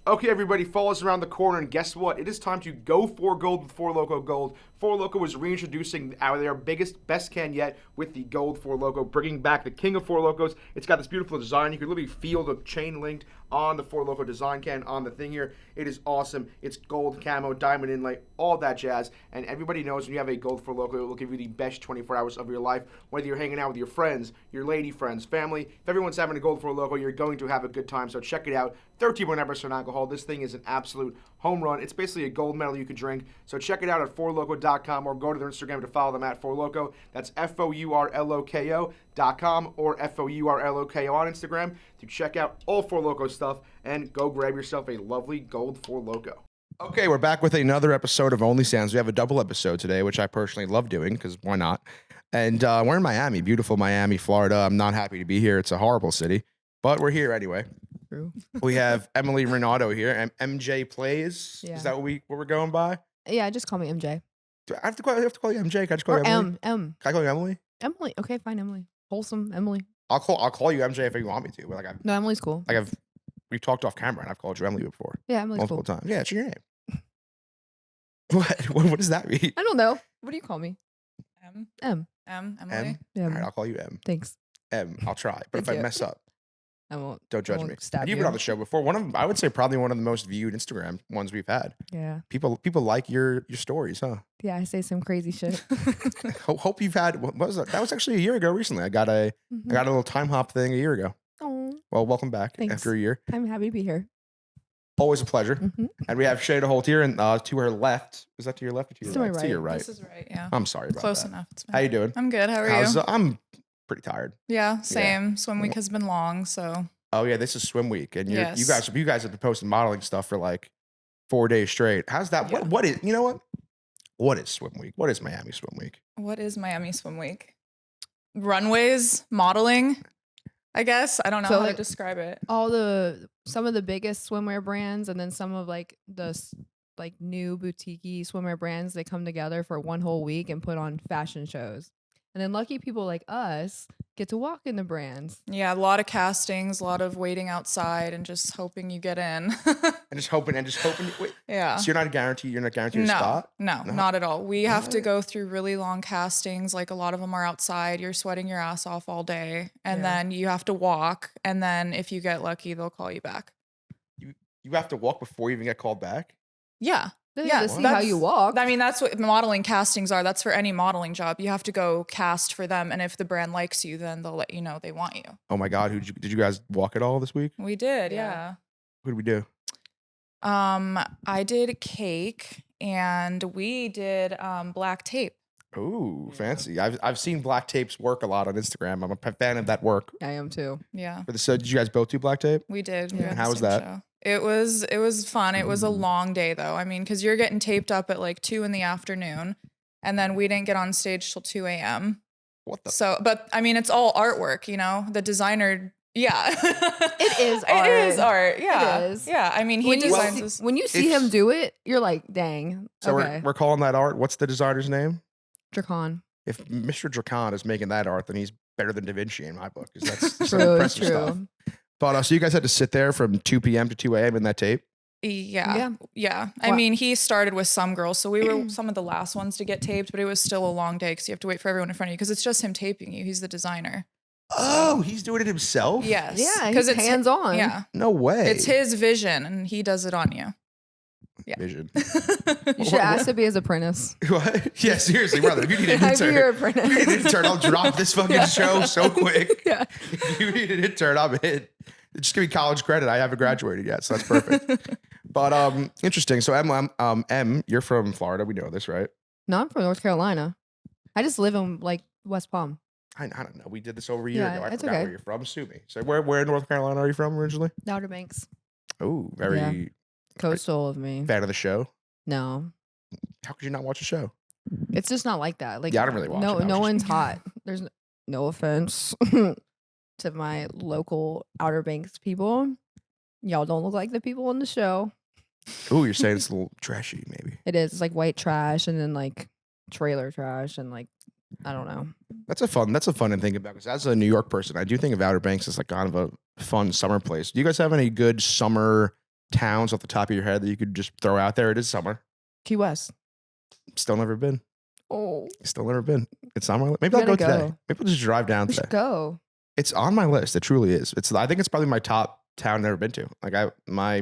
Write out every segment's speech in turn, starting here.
Okay, everybody, follow us around the corner, and guess what? It is time to go for gold with Four Loko Gold. Four Loko is reintroducing their biggest, best can yet with the gold Four Loko, bringing back the king of Four Lokos. It's got this beautiful design. You can literally feel the chain linked on the Four Loko design can on the thing here. It is awesome. It's gold, camo, diamond inlay, all that jazz. And everybody knows when you have a gold Four Loko, it will give you the best 24 hours of your life. Whether you're hanging out with your friends, your lady friends, family, if everyone's having a gold Four Loko, you're going to have a good time. So check it out. 13.9% alcohol. This thing is an absolute home run. It's basically a gold medal you can drink. So check it out at fourloko.com or go to their Instagram to follow them at fourloko. That's FOURLOKO.com or FOURLOKO on Instagram to check out all Four Loko stuff and go grab yourself a lovely gold Four Loko. Okay, we're back with another episode of OnlyStans. We have a double episode today, which I personally love doing because why not? And we're in Miami, beautiful Miami, Florida. I'm not happy to be here. It's a horrible city, but we're here anyway. True. We have Emily Rinaudo here. MJ Plays. Yeah. Is that what we're going by? Yeah, just call me MJ. Do I have to call you MJ? Can I just call Or you Emily? M. Can I call you Emily? Emily. Okay, fine, Emily. Wholesome, Emily. I'll call you MJ if you want me to. But No, Emily's cool. We've talked off camera and I've called you Emily before. Yeah, Emily's multiple cool. times. Yeah, it's your name. What does that mean? I don't know. What do you call me? Emily. M? Yeah. All right, I'll call you M. Thanks. M. I'll try. But if I Thank you. mess up, I won't. don't judge won't me. stab You've you. been on the show before. I would say probably one of the most viewed Instagram ones we've had. Yeah. People like your stories, huh? Yeah, I say some crazy shit. Hope you've had. What was that? That was actually a year ago. Recently, I got a little time hop thing a year ago. Oh, Well, welcome back Thanks. after a year. I'm happy to be here. Always a pleasure. Mhm. And we have Shayna Holt here, and to her left. Is that to your left or to your To my right? To right. your right. This is right, yeah. I'm sorry about Close that. enough. It's fine. How you doing? I'm good. How are you? I'm pretty tired. Yeah, same. Swim week has been long, so Oh yeah, this is swim week, and Yes. you guys have been posting modeling stuff for like 4 days straight. How's that? Yeah. What is, you know what? What is swim week? What is Miami swim week? what is Miami Swim Week? Runways, modeling, I guess. I don't know So, how to like, describe it. Some of the biggest swimwear brands, and then some of the new boutique-y swimwear brands, they come together for one whole week and put on fashion shows. And then lucky people like us get to walk in the brands. Yeah, a lot of castings, a lot of waiting outside and just hoping you get in. And just hoping. Wait, Yeah. so you're not guaranteed a No, spot? no, No? not at all. We have to What? go through really long castings. Like a lot of them are outside. You're sweating your ass off all day. And Yeah. then you have to walk. And then if you get lucky, they'll call you back. You have to walk before you even get called back. Yeah. They Yeah, just see how you walk. I mean, that's what modeling castings are. That's for any modeling job. You have to go cast for them. And if the brand likes you, then they'll let you know they want you. Oh my God, did you guys walk at all this week? We did, Yeah. yeah. What did we do? I did cake and we did black tape. Ooh, fancy. I've seen black tapes work a lot on Instagram. I'm a fan of that work. I am too. Yeah. So did you guys both do black tape? We did. Yeah. We had And the how was same that? show. It was fun. It was a long day though. I mean, because you're getting taped up at like 2 p.m. and then we didn't get on stage till 2 a.m. What the? So, but I mean, it's all artwork, you know. The designer, yeah, It is It art. is art. Yeah, It is. Yeah, I mean, he When you, designs see, this. when you see It's- him do it, you're like, dang. So okay. we're calling that art. What's the designer's name? Dracon. If Mr. Dracon is making that art, then he's better than Da Vinci in my book. 'Cause that's some True, impressive true. stuff. But so you guys had to sit there from 2 p.m. to 2 a.m. in that tape? Yeah. I Wow. mean, he started with some girls, so we were some of the last ones to get taped, but it was still a long day because you have to wait for everyone in front of you because it's just him taping you. He's the designer. Oh, he's doing it himself? Yes. Yeah, because he's it's hands-on. Yeah, No way. it's his vision, and he does it on you. Yeah. Vision. You should ask to be his apprentice. What? Yeah, seriously, brother. If you need an I'd be your intern, apprentice. if you need an intern, I'll drop this fucking Yeah. show so quick. Yeah. If you need an intern, I'm in. Just give me college credit. I haven't graduated yet, so that's perfect. But interesting. So M, you're from Florida. We know this, right? No, I'm from North Carolina. I just live in like West Palm. I don't know. We did this over a year Yeah, ago. I it's forgot okay. where you're from. Sue me. So where in North Carolina are you from originally? The Outer Banks. Oh, very Yeah. Coastal of me. fan of the show. No. How could you not watch the show? It's just not like that. Like Yeah, I don't really watch it. I was no just- one's hot. There's no offense to my local Outer Banks people. Y'all don't look like the people on the show. Oh, you're saying it's a little trashy, maybe. It is. It's like white trash and then like trailer trash and like I don't know. That's a fun to think about because as a New York person, I do think of Outer Banks as like kind of a fun summer place. Do you guys have any good summer towns off the top of your head that you could just throw out there? It is summer. Key West. Still never been. Oh, Still never been. It's on my list. Maybe I'll go today. Maybe I'll just drive down we today. should go. It's on my list. It truly is. I think it's probably my top town I've never been to. Like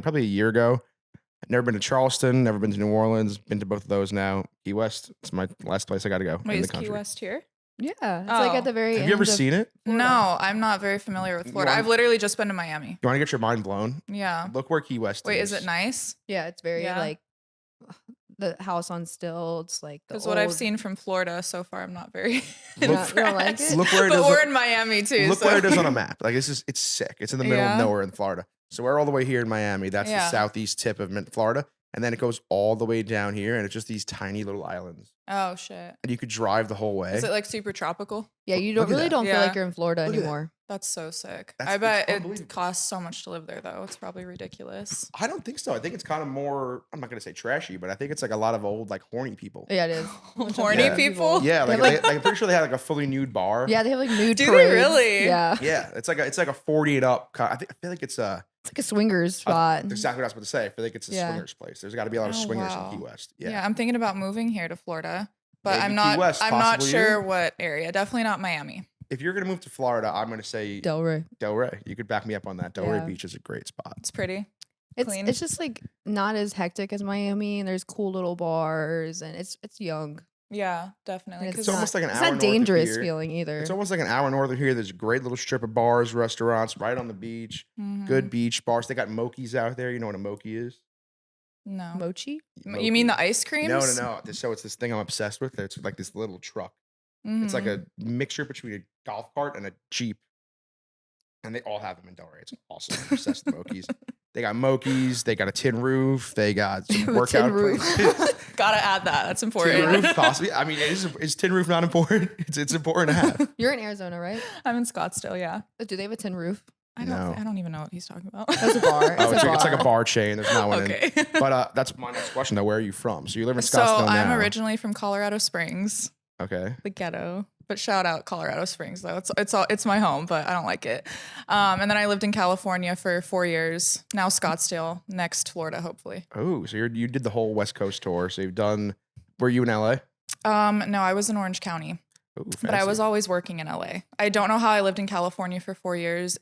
probably a year ago, I'd never been to Charleston, never been to New Orleans, been to both of those now. Key West, it's my last place I got to go Wait, in the is country. Key West here? Yeah, it's like Oh. at the very end. Have you ever of seen it? Florida. No, I'm not very familiar with Florida. want- I've literally just been to Miami. You want to get your mind blown? Yeah. Look where Key West Wait, is. is it nice? Yeah, it's very Yeah. like the house on stilts, like the Because what I've old- seen from Florida so far, I'm not very You don't- you don't like impressed. it? Look where it but is. we're in Miami too. Look so. where it is on a map. Like it's sick. It's in the middle Yeah. of nowhere in Florida. So we're all the way here in Miami. That's the Yeah. southeast tip of Florida. And then it goes all the way down here, and it's just these tiny little islands. Oh shit! And you could drive the whole way. Is it like super tropical? Yeah, you Look don't at really that. don't feel Yeah. like you're in Florida Look at that. anymore. That's so sick. That's- I bet it's it unbelievable. costs so much to live there though. It's probably ridiculous. I don't think so. I think it's kind of more, I'm not going to say trashy, but I think it's like a lot of old, like horny people. Yeah, it is. Horny Yeah. people? Yeah, They like, have, I'm pretty sure they had like a fully nude bar. Yeah, they have like nude Do they parades. really? Yeah, Yeah, it's like a 40 and up. I feel like it's it's like a swingers spot. that's exactly what I was about to say. I feel like it's a Yeah. swingers place. There's got to be a lot of Oh, swingers wow. in Key West. Yeah. Yeah. I'm thinking about moving here to Florida, but Maybe I'm Key not. West, I'm not possibly sure you. what area. Definitely not Miami. If you're gonna move to Florida, I'm gonna say Delray. Delray. You could back me up on that. Delray Yeah. Beach is a great spot. It's pretty. It's Clean. it's just like not as hectic as Miami, and there's cool little bars, and it's young. Yeah, definitely. And It's 'cause- almost like an It's hour not north of dangerous here. feeling either. It's almost like an hour north of here. There's a great little strip of bars, restaurants right on the beach. Mhm. Good beach bars. They got mochis out there. You know what a mochi is? No. Mochi. You mean Mochi. the ice creams? No. So it's this thing I'm obsessed with. It's like this little truck. It's like Mhm. a mixture between a golf cart and a Jeep. And they all have them in Delray. It's awesome. I'm obsessed with mochis. They got mochis. They got a tin roof. They got some A tin workout roof. places. Gotta add that. That's important. Tin roof, possibly. I mean, is tin roof not important? It's important to have. You're in Arizona, right? I'm in Scottsdale. Yeah. Do they have a tin roof? No. I don't even know what he's talking about. That's a bar. Oh, It's a it's like a bar. bar chain. There's not one Okay. in. But that's my next question though. Where are you from? So you live in So Scottsdale I'm now. originally from Colorado Springs, Okay. the ghetto. But shout out Colorado Springs though. It's my home, but I don't like it. And then I lived in California for 4 years. Now Scottsdale, next Florida, hopefully. Oh, so you did the whole West Coast tour. So you've done. Were you in LA? No, I was in Orange County. Ooh, But I was fancy. always working in LA. I don't know how I lived in California for 4 years.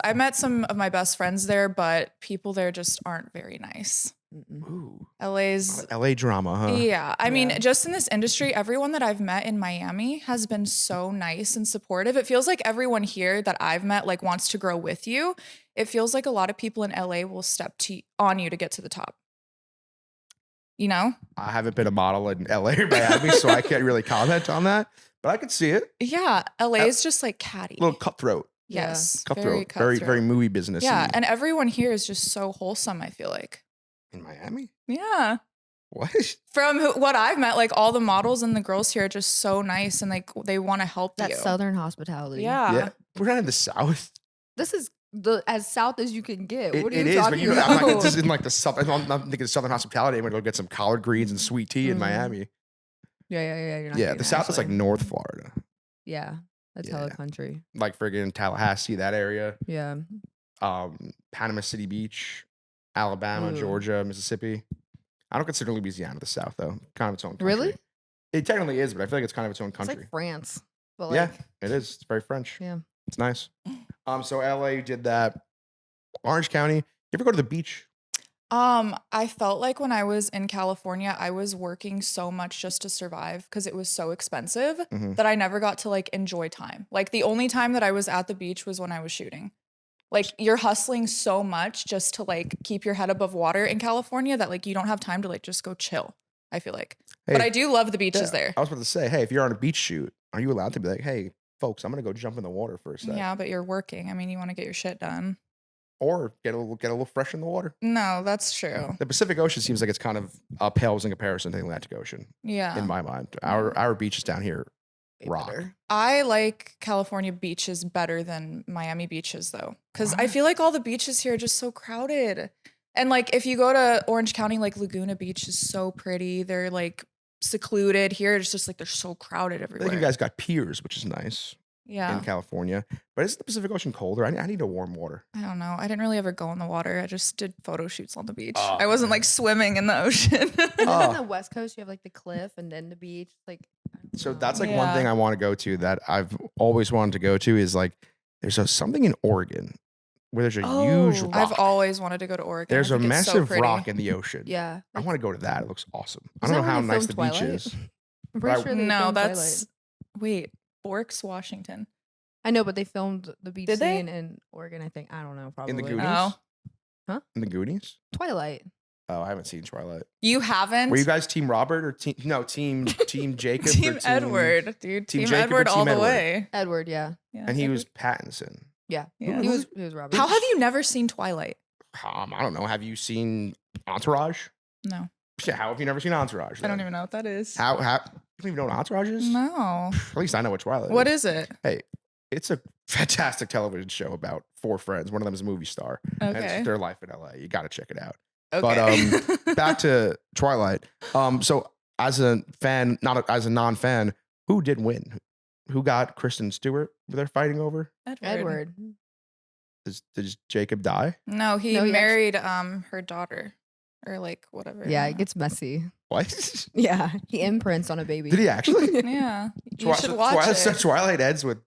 I met some of my best friends there, but people there just aren't very nice. Mm-mm. Ooh, LA's LA drama, huh? Yeah. I mean, Yeah. just in this industry, everyone that I've met in Miami has been so nice and supportive. It feels like everyone here that I've met like wants to grow with you. It feels like a lot of people in LA will step on you to get to the top. You know? I haven't been a model in LA or Miami, so I can't really comment on that. But I could see it. Yeah. LA is just like catty. A little cutthroat. Yes. Cutthroat. Very movie business. Yeah. And everyone here is just so wholesome, I feel like. in Miami? Yeah. What? From what I've met, like all the models and the girls here are just so nice and like they want to help That you. southern hospitality. Yeah. Yeah. We're not in the South. This is as south as you can get. It, What are it you is, talking but you know, about? I'm like, this isn't like the Southern. I'm not thinking Southern hospitality. I'm gonna go get some collard greens and sweet tea in Mhm. Miami. Yeah. You're not Yeah, getting the that, South is like actually. North Florida, Yeah, that's Yeah. hella country. like friggin' Tallahassee, that area. Yeah. Panama City Beach, Alabama, Ooh. Georgia, Mississippi. I don't consider Louisiana the South though. Kind of its own country. Really? It technically is, but I feel like it's kind of its own It's country. like France, but Yeah. like It is. It's very French. yeah. It's nice. So LA did that. Orange County. You ever go to the beach? I felt like when I was in California, I was working so much just to survive because it was so expensive Mhm. that I never got to like enjoy time. Like the only time that I was at the beach was when I was shooting. Like you're hustling so much just to like keep your head above water in California that like you don't have time to like just go chill, I feel like. But Hey, I do love the beaches yeah, there. I was about to say, hey, if you're on a beach shoot, are you allowed to be like, hey, folks, I'm gonna go jump in the water for a sec, Yeah, but you're working. I mean, you want to get your shit done. or get a little fresh in the water? No, that's true. The Pacific Ocean seems like it's kind of pales in comparison to the Atlantic Ocean. Yeah. In my mind, our beaches down here way rock. better. I like California beaches better than Miami beaches though. Cause I Why? feel like all the beaches here are just so crowded. And like if you go to Orange County, like Laguna Beach is so pretty. They're like secluded. Here it's just like they're so crowded I everywhere. think you guys got piers, which is nice. Yeah. in California. But is the Pacific Ocean colder? I need a warm water. I don't know. I didn't really ever go in the water. I just did photo shoots on the beach. Oh, I wasn't like swimming in the ocean. And then Oh. on the West Coast, you have like the cliff and then the beach. Like, I don't So know. that's like one Yeah. thing I want to go to that I've always wanted to go to is like there's something in Oregon where there's a huge Oh. rock. I've always wanted to go to Oregon. There's I a think it's so massive pretty. rock in the ocean. Yeah. I want to go to that. It looks awesome. I Isn't don't know that how where they nice the filmed beach Twilight? is. I'm pretty But sure they No, filmed that's Twilight. wait, Forks, Washington. I know, but they filmed the beach Did they? scene in Oregon, I think. I don't know, probably. In the Goonies? Oh. Huh? In the Goonies? Twilight. Oh, I haven't seen Twilight. You haven't? Were you guys Team Robert or team Jacob? or Team Edward, dude. Team Team Jacob or Edward all Team the Edward? way. Edward, yeah. Yeah, And he was Edward. Pattinson. Yeah. Yeah. He was Robert. How have you never seen Twilight? I don't know. Have you seen Entourage? No. Yeah, how have you never seen Entourage? I don't then? even know what that is. How you don't even know what Entourage is? No. At least I know what Twilight What is it? Hey, it's a fantastic television show about 4 friends. One of them is a movie star. And it's Okay. their life in LA. You got to check it out. Okay. Back to Twilight. So as a fan, as a non-fan, who did win? Who got Kristen Stewart? Were they fighting over? Edward. Did Jacob die? No, he No, he married her daughter. Or like whatever. Yeah, it gets messy. What? Yeah. He imprints on a baby. Did he actually? Yeah. You should watch Twilight, it. so Twilight ends with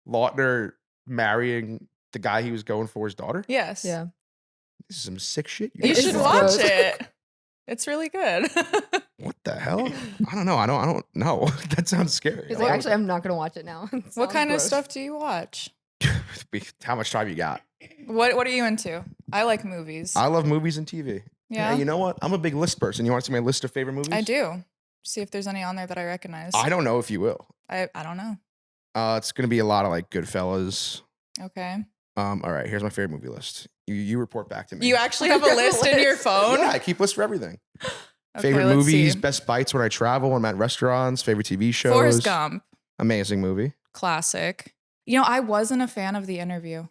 Lautner marrying the guy he was going for his daughter. Yes. Yeah. This is some sick shit. You It's should gross. watch it. It's really good. What the hell? I don't know. I don't know. That sounds scary. He's I like, don't- actually, I'm not going to watch it now. It What sounds kind of gross. stuff do you watch? How much time you got? What are you into? I like movies. I love movies and TV. Yeah. You know what? I'm a big list person. You want to see my list of favorite movies? I do. See if there's any on there that I recognize. I don't know if you will. I don't know. It's gonna be a lot of like Goodfellas. Okay. All right, here's my favorite movie list. You report back to me. You actually have a list in your phone? Yeah, I keep lists for everything. Okay, Favorite let's movies, see. best bites when I travel, when I'm at restaurants, favorite TV shows. Forrest Gump. Amazing movie. Classic. You know, I wasn't a fan of The Interview.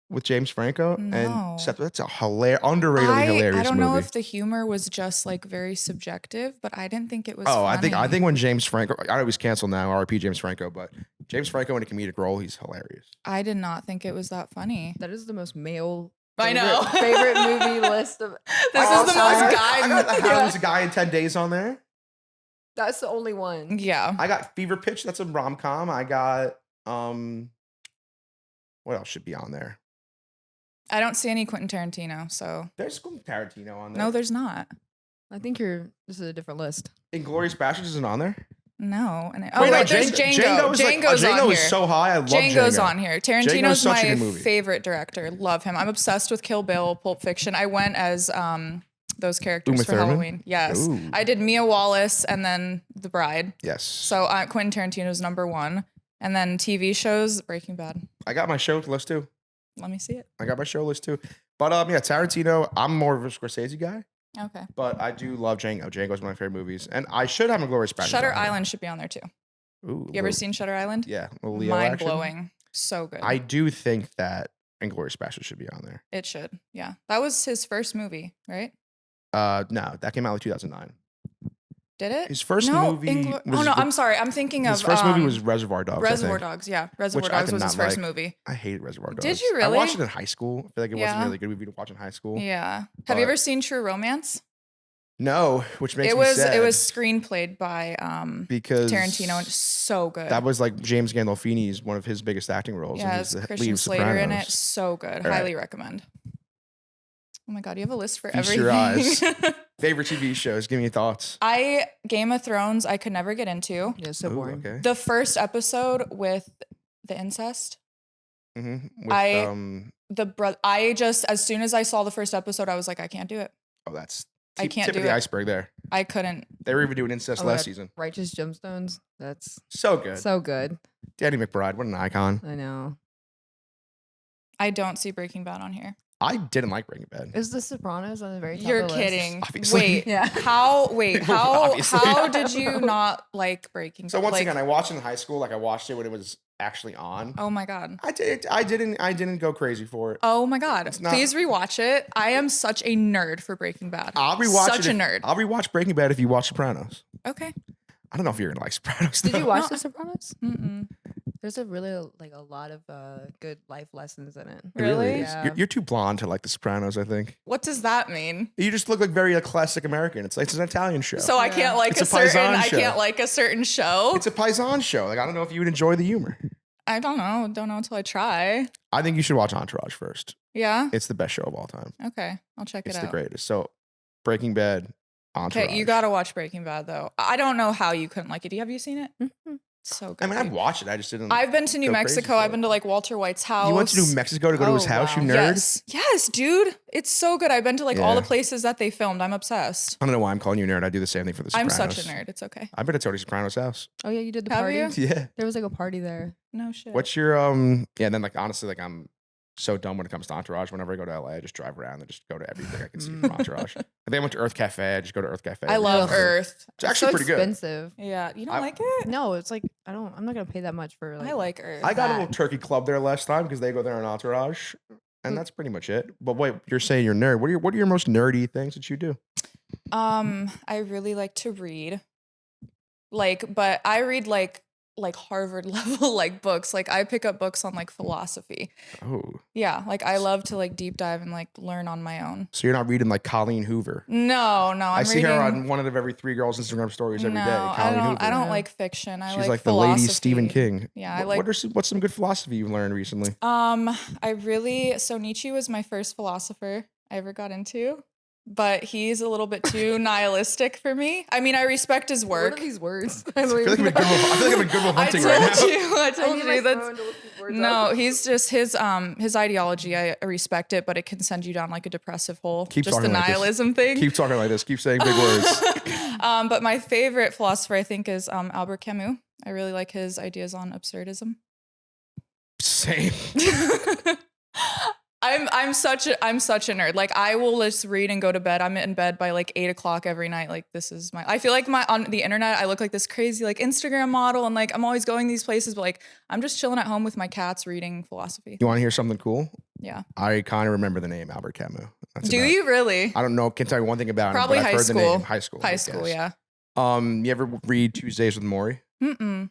With James Franco No. and Seth. That's a underratedly hilarious I don't know movie. if the humor was just like very subjective, but I didn't think it was I funny. think when James Franco, I know he's canceled now, RIP James Franco, but James Franco in a comedic role, he's hilarious. I did not think it was that funny. That is the most male. I know. Favorite movie list of. This all is the time. most I got guy. How was a Guy in 10 Days on there. That's the only one. Yeah. I got Fever Pitch. That's a rom com. I got what else should be on there? I don't see any Quentin Tarantino, so There's Quentin Tarantino on there. no, there's not. I think this is a different list. Inglourious Basterds isn't on there. No. And Wait, no, wait, there's Django. Django's like, Django's on Django here. is so high. I love Django's Django. on here. Django's Tarantino's such a my good movie. favorite director. Love him. I'm obsessed with Kill Bill, Pulp Fiction. I went as those characters Uma for Thurman? Halloween. Yes. Ooh. I did Mia Wallace and then The Bride. Yes. So Quentin Tarantino's number 1. And then TV shows, Breaking Bad. I got my show list too. Let me see it. I got my show list too. But yeah, Tarantino. I'm more of a Scorsese guy, Okay. but I do love Django. Django's one of my favorite movies, and I should have Inglourious Basterds. Shutter on there. Island should be on there too. Ooh, You ever seen Shutter Island? Yeah, a little Leo Mind action. blowing. So good. I do think that Inglourious Basterds should be on there. It should. Yeah. That was his first movie, right? No, that came out in 2009. Did it? His first no, movie was oh no, I'm sorry. I'm thinking his of first movie was Reservoir Dogs. I Reservoir think. Dogs. Yeah. Reservoir Which I Dogs did was his not first like. movie. I hated Reservoir Dogs. Did you I really? watched it in high school. I feel like it wasn't Yeah. really good movie to watch in high school. Yeah. Have But- you ever seen True Romance? No, which makes It me was sad. it was screenplayed by because Tarantino and it's so good. that was like James Gandolfini's one of his biggest acting roles. yeah, and it's he's the Christian lead of Slater in it. Sopranos. So good. All right. Highly recommend. Oh my god, you have a list for Feast everything. your eyes. Favorite TV shows? Give me your thoughts. Game of Thrones I could never get into. Yeah, so Ooh, boring. okay. The first episode with the incest. Mm-hmm. I just as soon as I saw the first episode, I was like, I can't do it. Oh, that's I can't tip do of the it. iceberg there. I couldn't. They were even doing incest Oh, last that- season. Righteous Gemstones. That's So good. so good. Danny McBride, what an icon. I know. I don't see Breaking Bad on here. I didn't like Breaking Bad. Is The Sopranos on the very top You're of the list? kidding. Obviously. Wait, Yeah. how Obviously. how did you not like Breaking Bad? So once Like, again, I watched it in high school. Like I watched it when it was actually on. oh my god. I didn't go crazy for it. Oh my god. It's not- Please rewatch it. I am such a nerd for Breaking Bad. I'll rewatch Such it. a nerd. I'll rewatch Breaking Bad if you watch Sopranos. Okay. I don't know if you're gonna like Sopranos. Did you though. watch No. The Sopranos? Mm-mm. There's a really like a lot of good life lessons in it. It really is. Yeah. You're too blonde to like The Sopranos, I think. What does that mean? You just look like very classic American. It's an Italian show. So I can't like It's a a Paisan certain. I show. can't like a certain show. It's a Paisan show. Like I don't know if you would enjoy the humor. I don't know. Don't know until I try. I think you should watch Entourage first. Yeah. It's the best show of all time. Okay. I'll check It's it the out. greatest. So Breaking Bad, Entourage. Okay, you gotta watch Breaking Bad though. I don't know how you couldn't like it. Have you seen it? Mhm. So good. I mean, I've dude. watched it. I just didn't. I've been to New go crazy Mexico. for I've it. been to like Walter White's house. You went to New Mexico to go to his Oh, house, you wow. nerd? Yes, dude. It's so good. I've been to like all the Yeah. places that they filmed. I'm obsessed. I don't know why I'm calling you a nerd. I do the same thing for The I'm Sopranos. such a nerd. It's okay. I've been to Tony Soprano's house. Oh yeah, you did the Have party. you? Yeah. There was like a party there. No shit. What's your yeah, and then like honestly, like I'm so dumb when it comes to Entourage. Whenever I go to LA, I just drive around and just go to everything I can see from Entourage. I think I went to Earth Cafe. I just go to Earth Cafe. I love Ugh. Earth. It's actually so pretty good. expensive. Yeah, you don't I- like it? No, it's like I'm not gonna pay that much for like. I like Earth. I got a little that. turkey club there last time because they go there in Entourage, Mm. and that's pretty much it. But wait, you're saying you're nerd. What are your most nerdy things that you do? I really like to read. But I read like Harvard level like books. Like I pick up books on like philosophy. Oh, Yeah, like I love to like deep dive and like learn on my own. so you're not reading like Colleen Hoover? No, I'm I see reading, her on one of every 3 girls' Instagram stories every day. no, Colleen Hoover. I don't Yeah. like fiction. I She's like like the lady philosophy. Stephen King. Yeah, I What's some good philosophy you've learned recently? So Nietzsche was my first philosopher I ever got into, but he's a little bit too nihilistic for me. I mean, I respect his What work. are these words? I feel like I'm in Goodwill I Hunting told right now. you. I told you that's no. He's just his ideology. I respect it, but it can send you down like a depressive hole. Keep just the talking like this. nihilism thing. Keep talking like this. Keep saying big words. But my favorite philosopher, I think, is Albert Camus. I really like his ideas on absurdism. Same. I'm such a nerd. Like I will just read and go to bed. I'm in bed by like 8 o'clock every night. Like this is I feel like on the internet I look like this crazy like Instagram model and like I'm always going these places, but like I'm just chilling at home with my cats reading philosophy. You want to hear something cool? Yeah. I kind of remember the name Albert Camus. That's Do about- you really? I don't know. Can't tell you one thing about Probably him, but high I've heard school. the name. High school. High I school, guess. yeah. You ever read Tuesdays with Maury? Mm-mm.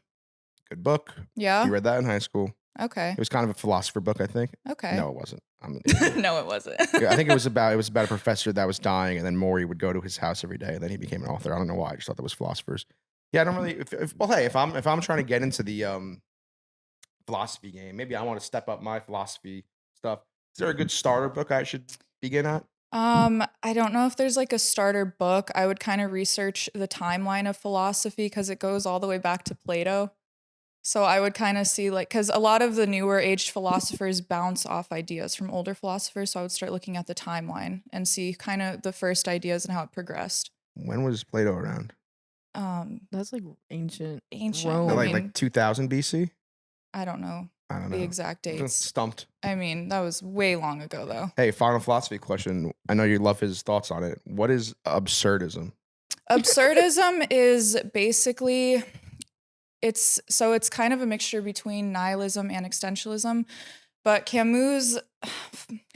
Good book. Yeah. You read that in high school. Okay. It was kind of a philosopher book, I think. Okay. No, it wasn't. I'm an idiot. No, it wasn't. Yeah, I think it was about a professor that was dying, and then Maury would go to his house every day, and then he became an author. I don't know why. I just thought that was philosophers. Yeah, I don't really. If I'm trying to get into the philosophy game, maybe I want to step up my philosophy stuff. Is there a good starter book I should begin at? I don't know if there's like a starter book. I would kind of research the timeline of philosophy because it goes all the way back to Plato. So I would kind of see because a lot of the newer age philosophers bounce off ideas from older philosophers. So I would start looking at the timeline and see kind of the first ideas and how it progressed. When was Plato around? That's like ancient. Ancient. Rome. I mean, Like 2000 BC? I don't know I don't know. the exact dates. Stumped. I mean, that was way long ago though. Hey, final philosophy question. I know you love his thoughts on it. What is absurdism? Absurdism is basically it's kind of a mixture between nihilism and existentialism, but Camus,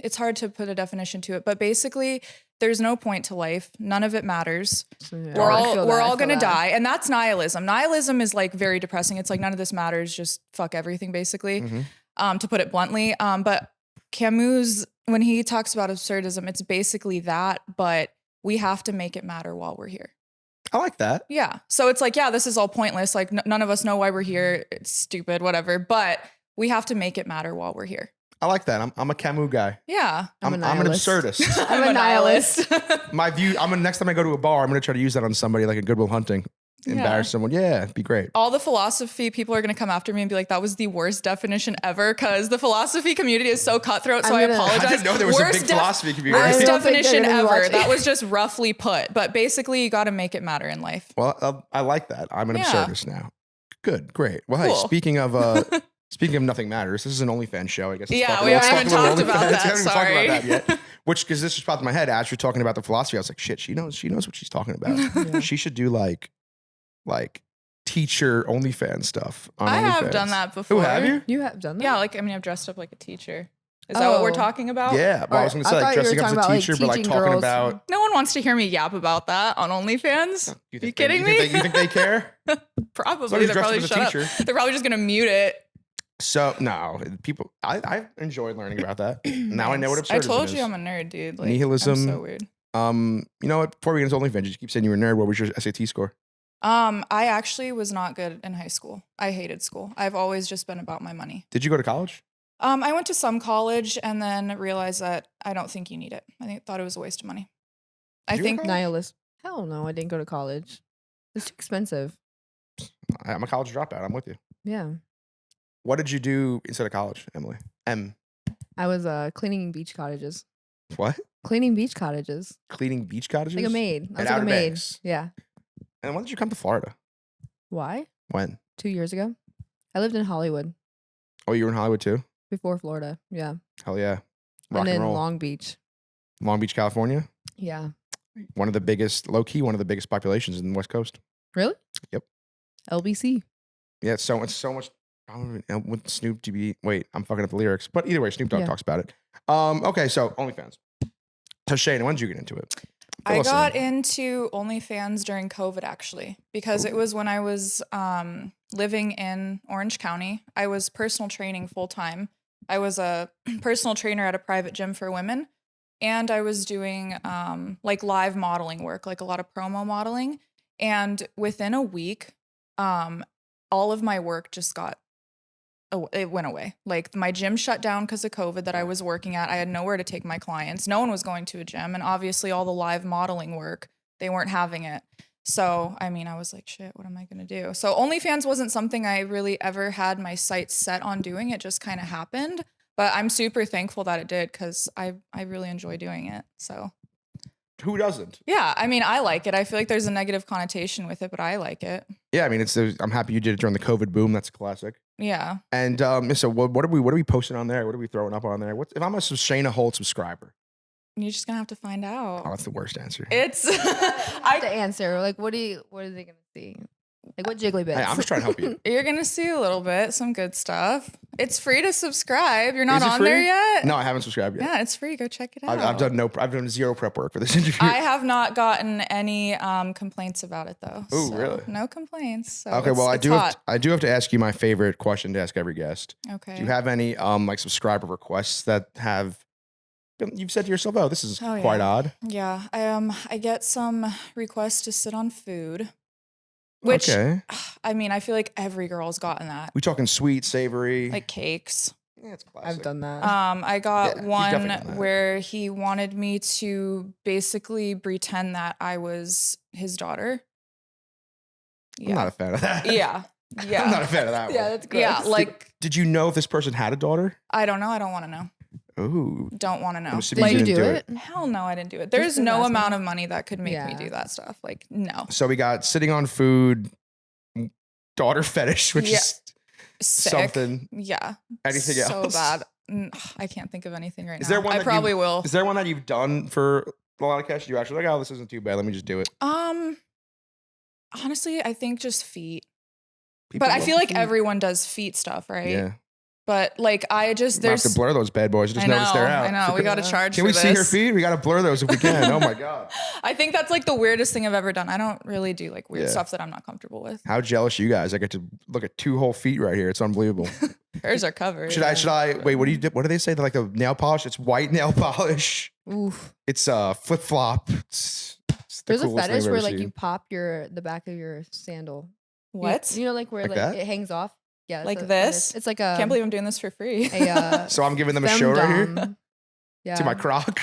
it's hard to put a definition to it, but basically there's no point to life. None of it matters. So, yeah, We're I feel all that, I going feel to that. die, and that's nihilism. Nihilism is like very depressing. It's like none of this matters, just fuck everything basically. Mhm. To put it bluntly. But Camus, when he talks about absurdism, it's basically that, but we have to make it matter while we're here. I like that. Yeah. So it's like, yeah, this is all pointless. Like none of us know why we're here. It's stupid, whatever. But we have to make it matter while we're here. I like that. I'm a Camus guy. Yeah. I'm a I'm an nihilist. absurdist. I'm a nihilist. My view. Next time I go to a bar, I'm gonna try to use that on somebody like a Goodwill Hunting. Embarrass someone. Yeah, it'd be great. All the philosophy people are going to come after me and be like, that was the worst definition ever because the philosophy community is so cutthroat. So I apologize. I didn't know there was a Worst big philosophy community. Worst I don't think definition they're gonna be ever. watching. That was just roughly put. But basically, you got to make it matter in life. Well, I like that. I'm an Yeah. absurdist now. Good, great. Well, hey, Cool. speaking of nothing matters, this is an OnlyFans show. I guess. let's Yeah, talk we let's haven't talk a talked little about OnlyFans. that, We haven't talked sorry. about that yet. Because this just popped in my head as you're talking about the philosophy. I was like, shit, she knows what she's talking about. Yeah. She should do like teacher OnlyFans stuff on I have OnlyFans. done that before. Who have you? You have done that? Yeah, I've dressed up like a teacher. Is that what we're Oh. talking about? Yeah, well, I was Or- going to I say like thought you were dressing up as talking a about, like, teacher, but like teaching talking girls. about. No one wants to hear me yap about that on OnlyFans. You kidding me? me? You think they care? Probably. Somebody's They're dressed probably as a shut teacher. up. They're probably just going to mute it. So no, people. I enjoyed learning about that. Now I know what Nice. I absurdism told is. you I'm a nerd, dude. Like, Nihilism. I'm so weird. You know what? Before we get into OnlyFans, you keep saying you were a nerd. What was your SAT score? I actually was not good in high school. I hated school. I've always just been about my money. Did you go to college? I went to some college and then realized that I don't think you need it. Thought it was a waste of money. I Did you go to think college? Nihilist. Hell no, I didn't go to college. It's too expensive. I'm a college dropout. I'm with you. Yeah. What did you do instead of college, Emily? I was cleaning beach cottages. What? Cleaning beach cottages. Cleaning beach cottages? Like a maid. I At was like a Outer maid. Banks. Yeah. And when did you come to Florida? Why? When? 2 years ago. I lived in Hollywood Oh, you were in Hollywood too? before Florida. Yeah. Hell yeah. Rock and then roll. Long Beach. Long Beach, California. Yeah. One of the biggest, low key, one of the biggest populations in the West Coast. Really? Yep. LBC. Yeah, it's so much. I don't even with Snoop Dogg. Wait, I'm fucking up the lyrics. But either way, Snoop Dogg Yeah. talks about it. Okay, so OnlyFans. So Shayna, when did you get into it? I Fill us got in. into OnlyFans during COVID actually, because it Ooh. was when I was living in Orange County. I was personal training full time. I was a personal trainer at a private gym for women, and I was doing like live modeling work, like a lot of promo modeling. And within a week, all of my work just it went away. Like my gym shut down because of COVID that I was working at. I had nowhere to take my clients. No one was going to a gym. And obviously all the live modeling work, they weren't having it. So, I mean, I was like, shit, what am I going to do? So OnlyFans wasn't something I really ever had my sights set on doing. It just kind of happened. But I'm super thankful that it did because I really enjoy doing it. So Who doesn't? yeah, I mean, I like it. I feel like there's a negative connotation with it, but I like it. Yeah, I mean, I'm happy you did it during the COVID boom. That's a classic. Yeah. And so what are we posting on there? What are we throwing up on there? If I'm a Shayna Holt subscriber? You're just gonna have to find out. Oh, that's the worst answer. It's The answer. Like, what are they gonna see? Like, what jiggly bits? Hey, I'm just trying to help you. You're gonna see a little bit, some good stuff. It's free to subscribe. You're not Is it on free? there yet? No, I haven't subscribed yet. Yeah, it's free. Go check it out. I've done zero prep work for this interview. I have not gotten any complaints about it though. Ooh, so really? No complaints. So Okay, well, it's hot. I do have to ask you my favorite question to ask every guest. Okay. Do you have any like subscriber requests that you've said to yourself, oh, this is Oh, quite yeah. odd? Yeah. I get some requests to sit on food. Which Okay. I mean, I feel like every girl's gotten that. We talking sweet, savory? Like cakes. Yeah, it's classic. I've done that. I got Yeah, you've one definitely done that. where he wanted me to basically pretend that I was his daughter. I'm not a fan of that. Yeah. Yeah. I'm not a fan of that yeah, one. that's gross. Yeah, like Did you know if this person had a daughter? I don't know. I don't want to know. Ooh. Don't want to know. I'm assuming Did you you didn't do do it? Hell no, I didn't do it. There's for no asking. amount of money that could make me Yeah. do that stuff. Like, no. So we got sitting on food, daughter fetish, which Yeah. is Sick. something. Yeah. Anything so else? bad. I can't think of anything right Is now. there one I that probably will. Is there one that you've done for a lot of cash? You actually like, oh, this isn't too bad. Let me just do it. Honestly, I think just feet. People But I love feel like feet. everyone does feet stuff, right? Yeah. But like I just We have there's to blur those bad boys. Just I know, notice they're out. I know. We got to charge Can for we this. see her feet? We got to blur those if we can. Oh my god. I think that's like the weirdest thing I've ever done. I don't really do like weird Yeah. stuff that I'm not comfortable with. How jealous you guys! I get to look at 2 whole feet right here. It's unbelievable. Hers are covered. Should I wait? What do they say? Like the nail polish? It's white nail polish. Oof. It's flip flop. It's the There's a coolest thing fetish I've where ever like seen. you pop the back of your sandal. What? You know, like where Like like that? it hangs off. Yeah. it's Like a this? fetish. It's like a. Can't believe I'm doing this for free. So I'm giving them a show right here femdom. Yeah. to my croc.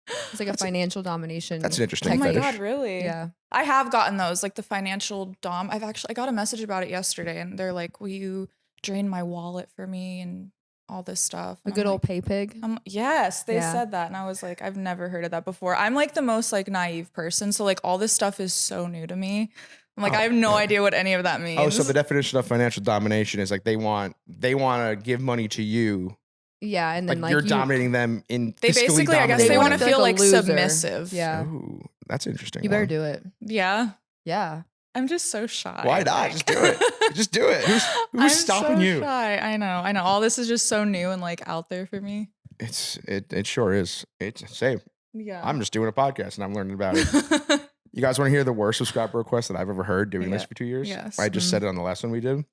It's like a financial domination. That's an interesting Oh my fetish. god, really? Yeah. I have gotten those, like the financial dom. I got a message about it yesterday, and they're like, "Will you drain my wallet for me and all this stuff?" A And good I'm old pay pig. yes, they Yeah. said that, and I was like, I've never heard of that before. I'm like the most like naive person, so like all this stuff is so new to me. I'm like, Oh, I have no yeah. idea what any of that means. Oh, so the definition of financial domination is like they want to give money to you, Yeah, and then like, like you're dominating them in. they fiscally basically, I guess, dominating they want them. to feel feel like like a loser. submissive. Yeah. Ooh, that's interesting. You better one. do it. Yeah. Yeah. I'm just so shy. Why not? like- Just do it. Just do it. Who's I'm stopping so you? Shy. I know. All this is just so new and like out there for me. It sure is. It's same. Yeah. I'm just doing a podcast and I'm learning about it. You guys want to hear the worst subscriber request that I've ever heard doing this Yeah. for 2 years? Yes. I just said it on the last one we did.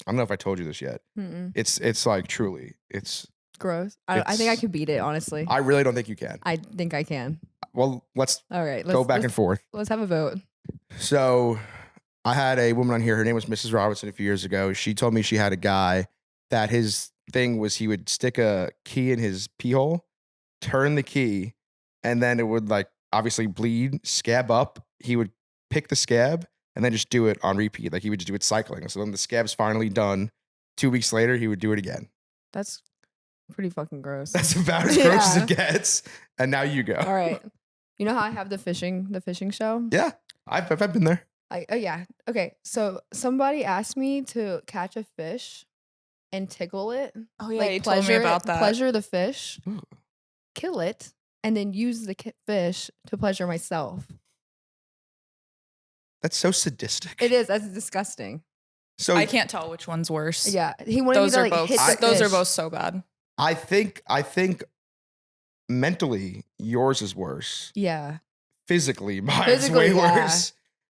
I don't know if I told you this yet. Mm-mm. It's like truly, it's. Gross. I think I could beat it, honestly. I really don't think you can. I think I can. Well, let's All right. go back and forth. Let's have a vote. So I had a woman on here. Her name was Mrs. Robertson a few years ago. She told me she had a guy that his thing was he would stick a key in his pee hole, turn the key, and then it would like obviously bleed, scab up. He would pick the scab and then just do it on repeat. Like he would just do it cycling. So when the scab's finally done, 2 weeks later, he would do it again. That's pretty fucking gross. That's about as gross as it gets. And now you go. All right. You know how I have the fishing show? Yeah, I've been there. Oh yeah. Okay. So somebody asked me to catch a fish and tickle it. Oh yeah, Like you told me about that. Pleasure the fish, Ooh. kill it, and then use the fish to pleasure myself. That's so sadistic. It is. That's disgusting. So I can't tell which one's worse. Yeah. He wanted Those me to are like both. hit the Those are fish. both so bad. I think mentally yours is worse. Yeah. Physically, mine's Physically, way yeah. worse.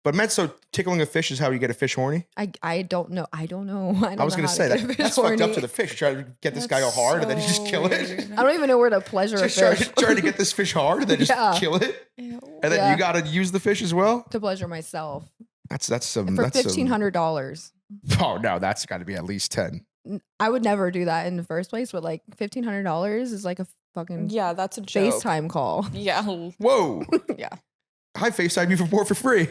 But so tickling a fish is how you get a fish horny? I don't know. I don't know. I was going to say that's fucked up to the fish. You try to get this guy all hard and then you just kill it. I don't even know where to pleasure a Just fish. trying to get this fish hard and then just Yeah. kill it. Ew. And then Yeah. you got to use the fish as well? To pleasure myself That's for $1,500. Oh, no, that's got to be at least 10. I would never do that in the first place, but like $1,500 is like a fucking Yeah, that's a joke. FaceTime call. Yeah. Whoa. Yeah. I FaceTime you for free.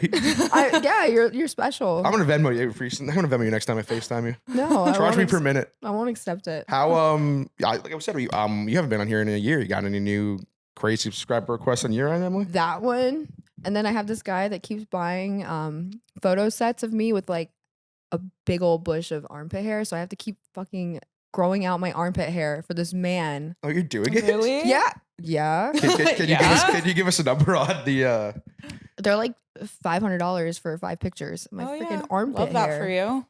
Yeah, you're special. I'm going to Venmo you. I'm going to Venmo you next time I FaceTime you. No, Charge me per minute. I won't accept it. How like I said, you haven't been on here in a year. You got any new crazy subscriber requests on your end, Emily? That one, and then I have this guy that keeps buying photo sets of me with like a big old bush of armpit hair, so I have to keep fucking growing out my armpit hair for this man. Oh, you're doing it? Really? Yeah. Can you give us a number on the? They're like $500 for 5 pictures. My freaking armpit Love that hair. for you.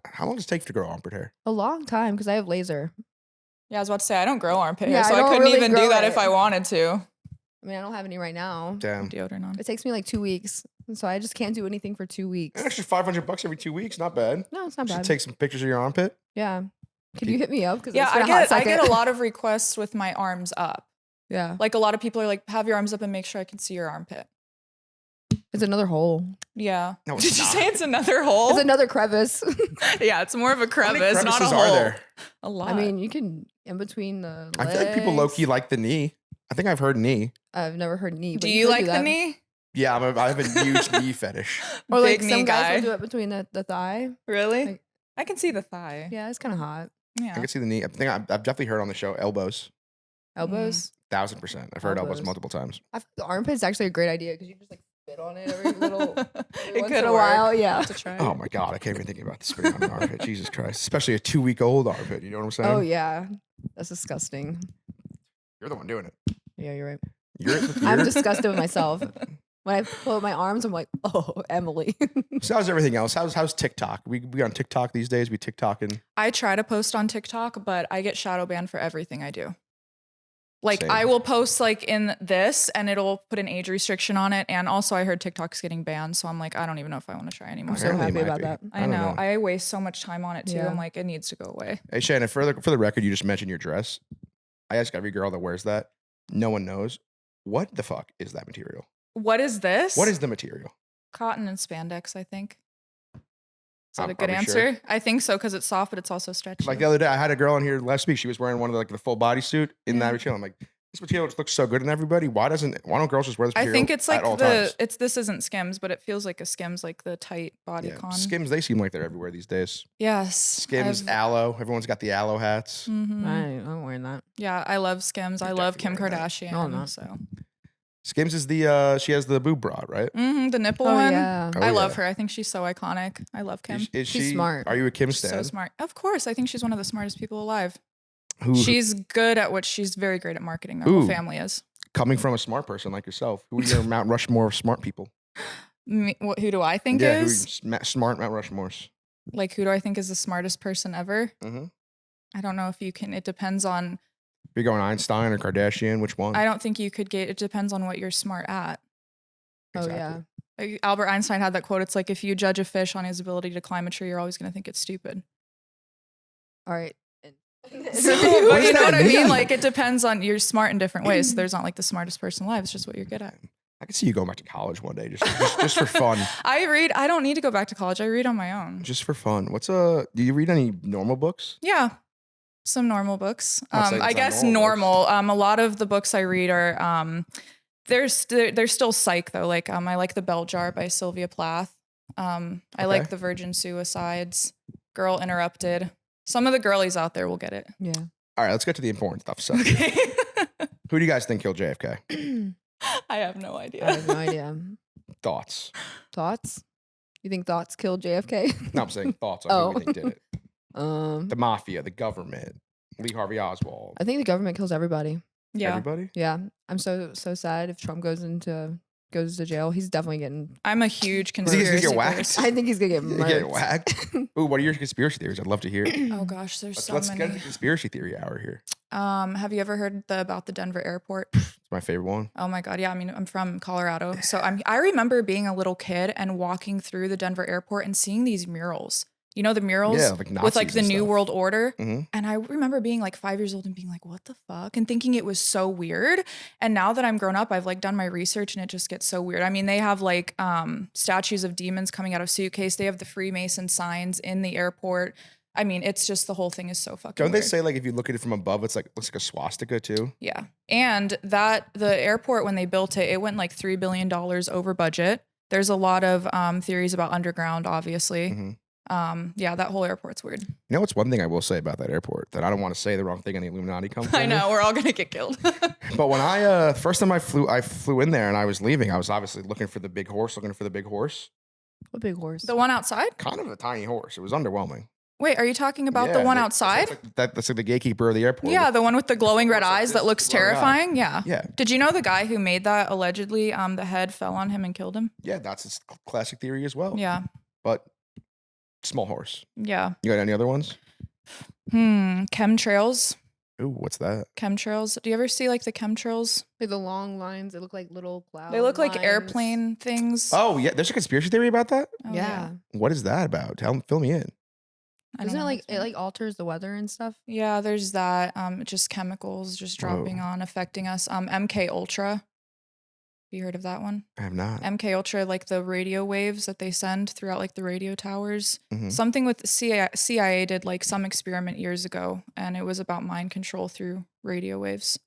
How long does it take to grow armpit hair? A long time because I have laser. Yeah, I was about to say I don't grow armpit Yeah, hair, so I I don't couldn't really even do grow that it. if I wanted to. I mean, I don't have any right now. Damn, Deodorant on. It takes me like 2 weeks, so I just can't do anything for 2 weeks. an extra $500 every 2 weeks, not bad. No, it's not Should bad. take some pictures of your armpit. Yeah. Could you hit me up? Yeah, I get a lot of requests with my arms up. Yeah. Like a lot of people are like, have your arms up and make sure I can see your armpit. It's another hole. Yeah. No, it's Did you not. say it's another hole? It's another crevice. Yeah, it's more of a How many crevice, not a crevices hole. are there? A lot. I mean, you can in between the legs. I feel like people low key like the knee. I think I've heard knee. I've never heard knee. But do you could like the that. knee? Yeah, I have a huge knee fetish. Or like Big some knee guys guy. will do it between the thigh. Really? Like- I can see the thigh. Yeah, it's kind of hot. I Yeah. can see the knee. I think I've definitely heard on the show elbows. Elbows. 1000%. I've heard elbows Elbows. multiple times. I think the armpit's actually a great idea because you just like spit on it every little every It once could in a work. while. Yeah. To try. Oh my god, I can't even think about the spitting on an armpit. Jesus Christ, especially a 2-week-old armpit. You know what I'm saying? Oh yeah, that's disgusting. You're the one doing it. Yeah, you're right. You're I'm disgusted with myself. When I pull up my arms, I'm like, oh, Emily. So how's everything else? How's TikTok? We on TikTok these days. We TikToking. I try to post on TikTok, but I get shadow banned for everything I do. Like Same. I will post like in this and it'll put an age restriction on it. And also I heard TikTok's getting banned. So I'm like, I don't even know if I want to try anymore. I'm so Apparently it happy might about be. that. I don't know. I waste so much time on it too. Yeah. I'm like, it needs to go away. Hey Shayna, for the record, you just mentioned your dress. I ask every girl that wears that. No one knows. What the fuck is that material? What is this? What is the material? Cotton and spandex, I think. Is that Are a good we answer? sure? I think so because it's soft, but it's also stretchy. Like the other day, I had a girl on here last week. She was wearing one of the full bodysuit in that Yeah. material. I'm like, this material looks so good in everybody. Why don't girls just wear this I material? think it's like at all times? this isn't Skims, but it feels like a Skims, like the tight bodycon. Skims, they seem like they're everywhere these days. Yes. Skims, aloe. Everyone's got the aloe hats. Mhm. I'm wearing that. Yeah, I love Skims. I You're love Kim definitely wearing Kardashian. No, I'm not. So Skims is the she has the boob bra, right? the nipple Oh one. yeah. Oh, I love yeah. her. I think she's so iconic. I love Kim. Is She's she smart. Are you a Kim She's stan? so smart. Of course. I think she's one of the smartest people alive. Who She's good at what she's very great at marketing. Our Ooh. whole family is. coming from a smart person like yourself? Who are your Mount Rushmore of smart people? Who do I think Yeah, is? smart Mount Rushmores. Like, who do I think is the smartest person ever? Mm-hmm. I don't know if you can. It depends on. You're going Einstein or Kardashian? Which one? I don't think you could get. It depends on what you're smart at. Oh yeah. Like, Albert Einstein had that quote. It's like if you judge a fish on his ability to climb a tree, you're always going to think it's stupid. All right. So, What but does you know that what I mean? mean? Like it depends on you're smart in different ways. So there's not like the smartest person alive. It's just what you're good at. I could see you going back to college one day, just for fun. I read. I don't need to go back to college. I read on my own. Just for fun. Do you read any normal books? Yeah, some normal books. I'd say I it's not guess normal normal. A lot of the books I read are they're still psych though. Like I like The Bell Jar by Sylvia Plath. I like Okay. The Virgin Suicides, Girl Interrupted. Some of the girlies out there will get it. Yeah. All right, let's get to the important stuff. So, Okay. who do you guys think killed JFK? I have no I idea. have no idea. Thoughts? Thoughts? You think thoughts killed JFK? No, I'm saying thoughts on Oh. who you think did it. Um, The mafia, the government, Lee Harvey Oswald, I think the government kills everybody. Yeah. everybody. Yeah. I'm so sad if Trump goes to jail. He's definitely getting. I'm a huge Is he gonna conspiracy get whacked? theorist. I think he's gonna get You get murked. whacked. Ooh, what are your conspiracy theories? I'd love to hear. Oh gosh, there's Let's so get many. the conspiracy theory hour here. Have you ever heard about the Denver airport? It's my favorite one. Oh my God. Yeah. I mean, I'm from Colorado. So I remember being a little kid and walking through the Denver airport and seeing these murals. You know, the murals Yeah, like with like Nazis the and New stuff. World Order. Mhm. And I remember being like 5 years old and being like, what the fuck? And thinking it was so weird. And now that I'm grown up, I've like done my research and it just gets so weird. I mean, they have like statues of demons coming out of suitcase. They have the Freemason signs in the airport. I mean, it's just the whole thing is so fucking Don't they weird. say like if you look at it from above, looks like a swastika too? Yeah. And the airport, when they built it, it went like $3 billion over budget. There's a lot of theories about underground, obviously. Mhm. Yeah, that whole airport's weird. You know what's one thing I will say about that airport that I don't want to say the wrong thing and the Illuminati come. for I me? know, we're all gonna get killed. But when I first time I flew in there and I was leaving, I was obviously looking for the big horse. What big horse? The one outside? Kind of a tiny horse. It was underwhelming. Wait, are you talking about the Yeah, one they- outside? That's like the gatekeeper of the airport. Yeah, the one with the glowing red Horse like eyes that this, looks glowing eye. terrifying. Yeah. Yeah. Did you know the guy who made that allegedly the head fell on him and killed him? Yeah, that's his classic theory as well. Yeah. But small horse. Yeah. You got any other ones? Chemtrails. Ooh, what's that? Chemtrails. Do you ever see like the chemtrails? Like the long lines. They look like little clouds. They look like airplane things. Oh, yeah. There's a conspiracy theory about that? Oh, Yeah. What is that about? Fill me in. I don't Isn't it know like what's it wrong. like alters the weather and stuff? Yeah, there's that. Just chemicals just dropping Whoa. on, affecting us. MK Ultra. Have you heard of that one? I have not. MK Ultra, like the radio waves that they send throughout like the radio towers. Mhm. Something with the CIA did like some experiment years ago, and it was about mind control through radio waves.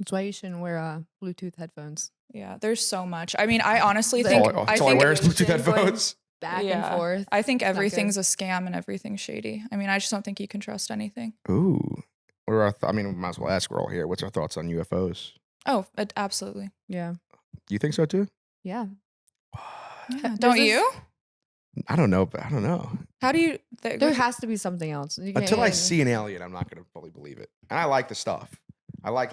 That's why you shouldn't wear Bluetooth headphones. Yeah, there's so much. I mean, I honestly That's think all- That's I all I think wear is Bluetooth Going headphones. Back Yeah. and forth. I think not good. everything's a scam and everything's shady. I mean, I just don't think you can trust anything. Ooh. What are our I mean, we might as well ask. We're all here. What's our thoughts on UFOs? Oh, absolutely. Yeah. Do you think so too? Yeah. Yeah. Don't this- you? I don't know, but I don't know. How do you? There has to be something else. You Until I can't- see an alien, I'm not going to fully believe it. And I like the stuff. I like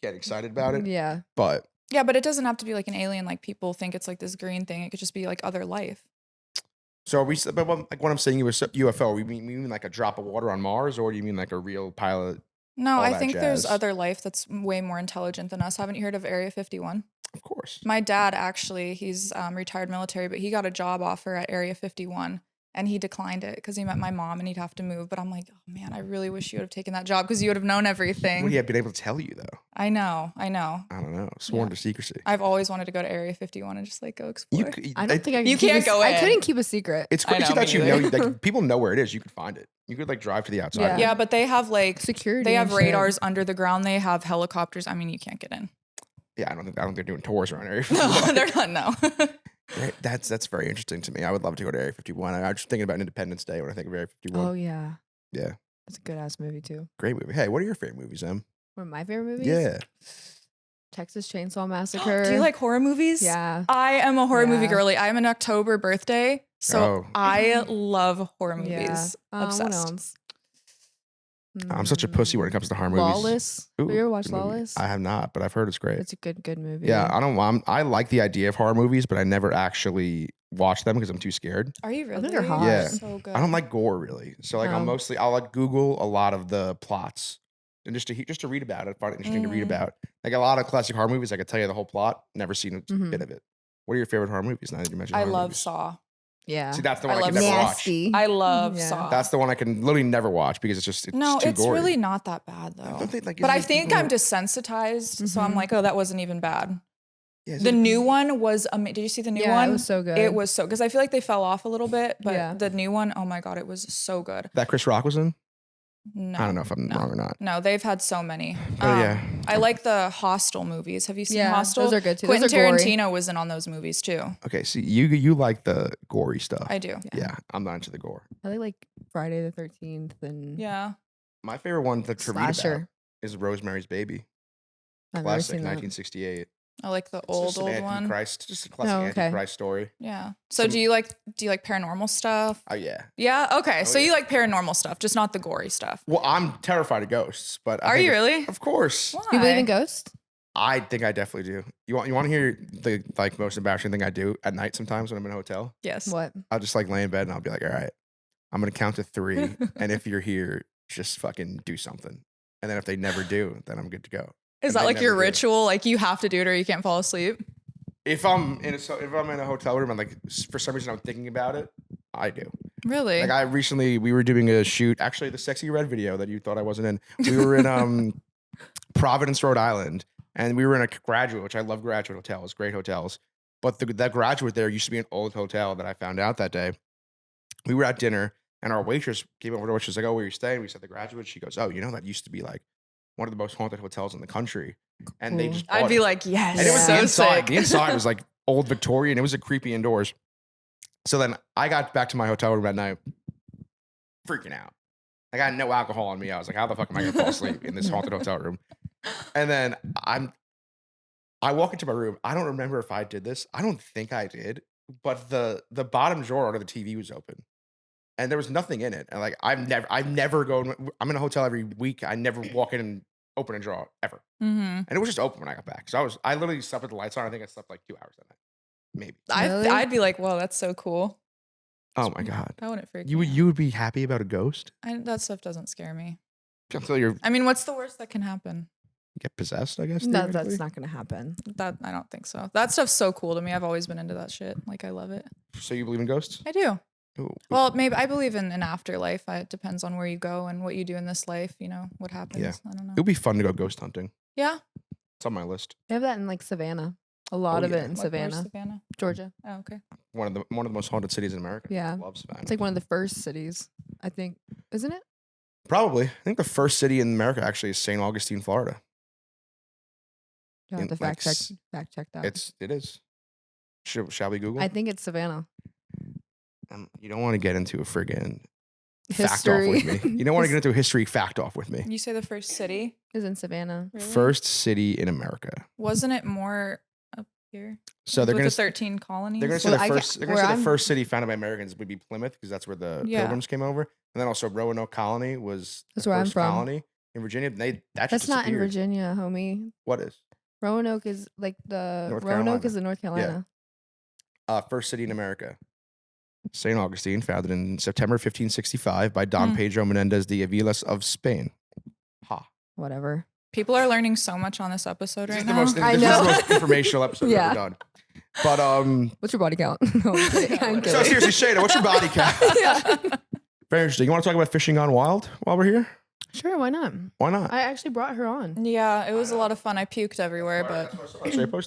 getting excited about it. Yeah. But Yeah, but it doesn't have to be like an alien. Like people think it's like this green thing. It could just be like other life. so are we? But like what I'm saying, you were UFO. You mean like a drop of water on Mars, or do you mean like a real pilot? No, All I that think there's jazz. other life that's way more intelligent than us. Haven't you heard of Area 51? Of course. My dad actually, he's retired military, but he got a job offer at Area 51 and he declined it because he met my mom and he'd have to move. But I'm like, oh man, I really wish you would have taken that job because you would have known everything. Would he have been able to tell you though? I know. I don't know. Sworn Yeah. to secrecy. I've always wanted to go to Area 51 and just like go explore. You could, I don't think I You could keep can't a- go I in. couldn't keep a secret. It's I crazy know, that me you know. neither. Like people know where it is. You could find it. You could like drive to the outside. Yeah. Yeah, but they have like Security. they have and shit. radars under the ground. They have helicopters. I mean, you can't get in. Yeah, I don't think they're doing tours around Area No, 51. they're not. No. Right, that's very interesting to me. I would love to go to Area 51. I was just thinking about Independence Day when I think of Area 51. Oh yeah. Yeah. That's a good ass movie too. Great movie. Hey, what are your favorite movies, Em? One of my favorite movies. Yeah. Texas Chainsaw Massacre. Do you like horror movies? Yeah. I am a horror movie Yeah. girly. I am an October birthday, so Oh. I love horror Yeah. movies. What Obsessed. else? I'm such a pussy when it comes to horror movies. Lawless. Ooh, Have you ever watched good movie. Lawless? I have not, but I've heard it's great. It's a good movie. Yeah, I like the idea of horror movies, but I never actually watch them because I'm too scared. Are you really? think they're hot. Yeah. So good. I don't like gore really, so like No. I'll like Google a lot of the plots and just to read about it. I find it interesting to read Mhm. about. Like a lot of classic horror movies, I could tell you the whole plot. Never seen a Mhm. bit of it. What are your favorite horror movies? Now that you mentioned, I horror love movies? Saw. Yeah. See, that's the I one I, love can never watch. nasty. I love Yeah. Saw. That's the one I can literally never watch because it's just no, too it's gory. really not that bad though. Don't they, like, But I isn't it think people- I'm desensitized, so I'm Mhm. like, oh, that wasn't even bad. Yeah, The new one was did you see the new Yeah, one? it was so good. It was so because I feel like they fell off a little bit, but Yeah. the new one, oh my god, it was so good. that Chris Rock was in. No, I don't know if I'm wrong or not. No, they've had so many. But yeah. I like the Hostel movies. Have you seen Yeah, Hostel? those are good too. Those Quentin are gory. Tarantino was in on those movies too. Okay, so you like the gory stuff. I do. Yeah, I'm not into the gore. I like Friday the 13th and Yeah. My favorite one to read about Slasher. is Rosemary's Baby. I've never Classic seen that. 1968. I like the It's old just an one. Antichrist, just a classic Oh, okay. Antichrist story. Yeah. So do you like paranormal stuff? Oh yeah. Yeah. Okay. So yeah. you like paranormal stuff, just not the gory stuff. Well, I'm terrified of ghosts, but I Are think you really? Of course. Why? Do you believe in ghosts? I think I definitely do. You want to hear the like most embarrassing thing I do at night sometimes when I'm in a hotel? Yes. What? I'll just like lay in bed and I'll be like, all right, I'm gonna count to 3, and if you're here, just fucking do something. And then if they never do, then I'm good to go. Is And that they like your never do. ritual? Like you have to do it or you can't fall asleep? If I'm in a hotel room and like for some reason I'm thinking about it, I do. Really? Like we were doing a shoot, actually the Sexy Red video that you thought I wasn't in. We were in Providence, Rhode Island, and we were in a Graduate, which I love Graduate hotels, great hotels. But that Graduate there used to be an old hotel that I found out that day. We were at dinner and our waitress came over to us. She was like, "Oh, where are you staying?" We said the Graduate. She goes, "Oh, you know that used to be like one of the most haunted hotels in the country." And they Cool. just I'd bought be it. like, yes. And it was so the inside. sick. The inside was like old Victorian. It was a creepy indoors. So then I got back to my hotel room at night, freaking out. I got no alcohol on me. I was like, how the fuck am I gonna fall asleep in this haunted hotel room? And then I walk into my room. I don't remember if I did this. I don't think I did. But the bottom drawer under the TV was open. And there was nothing in it. And like I'm in a hotel every week. I never walk in and open a drawer ever. Mm-hmm. And it was just open when I got back. So I literally slept with the lights on. I think I slept like 2 hours that night. Maybe. Really? I'd be like, whoa, that's so cool. Oh my God. That wouldn't freak You me would be happy about a ghost? That stuff doesn't scare me. Until you I mean, what's the worst that can happen? get possessed, I guess. No, theoretically? that's not gonna happen. That I don't think so. That stuff's so cool to me. I've always been into that shit. Like I love it. So you believe in ghosts? I do. Ooh. Well, maybe I believe in an afterlife. It depends on where you go and what you do in this life. You know what happens. Yeah. I don't know. It would be fun to go ghost hunting. Yeah. It's on my list. They have that in like Savannah. A lot Oh, of yeah. it in What- where's Savannah, Savannah. Georgia. Oh, okay. One of the most haunted cities in America. Yeah. I love Savannah. It's like one of the first cities, I think, isn't it? Probably. I think the first city in America actually is St. Augustine, Florida. You have to In, like, fact check that. It is. Shall we Google? I think it's Savannah. You don't want to get into a friggin' fact off History with me. You don't want to get into a history fact off with me. You say the first city? is in Savannah. Really? First city in America. Wasn't it more up here? So they're With gonna the 13 colonies. they're gonna say Well, the I first ca- they're gonna where say the I'm- first city founded by Americans would be Plymouth because that's where the Yeah. Pilgrims came over, and then also Roanoke Colony was That's the where I'm first from. colony in Virginia. That That's just not in disappeared. Virginia, homie. What is Roanoke is like the North Roanoke Carolina. is in North Carolina. first city in America? St. Augustine, founded in September 1565 by Don Hmm. Pedro Menendez de Avilas of Spain. Ha! Whatever. People are learning so much on this episode This right is the now. most, I this is know. the most informational episode we've Yeah. ever done. But What's your body count? No, I'm kidding. I'm so kidding. seriously, Shayna, what's your body count? Yeah. Very interesting. You want to talk about fishing gone wild while we're here? Sure, why not? Why not? I actually brought her on. Yeah, it was a lot of fun. I puked everywhere, but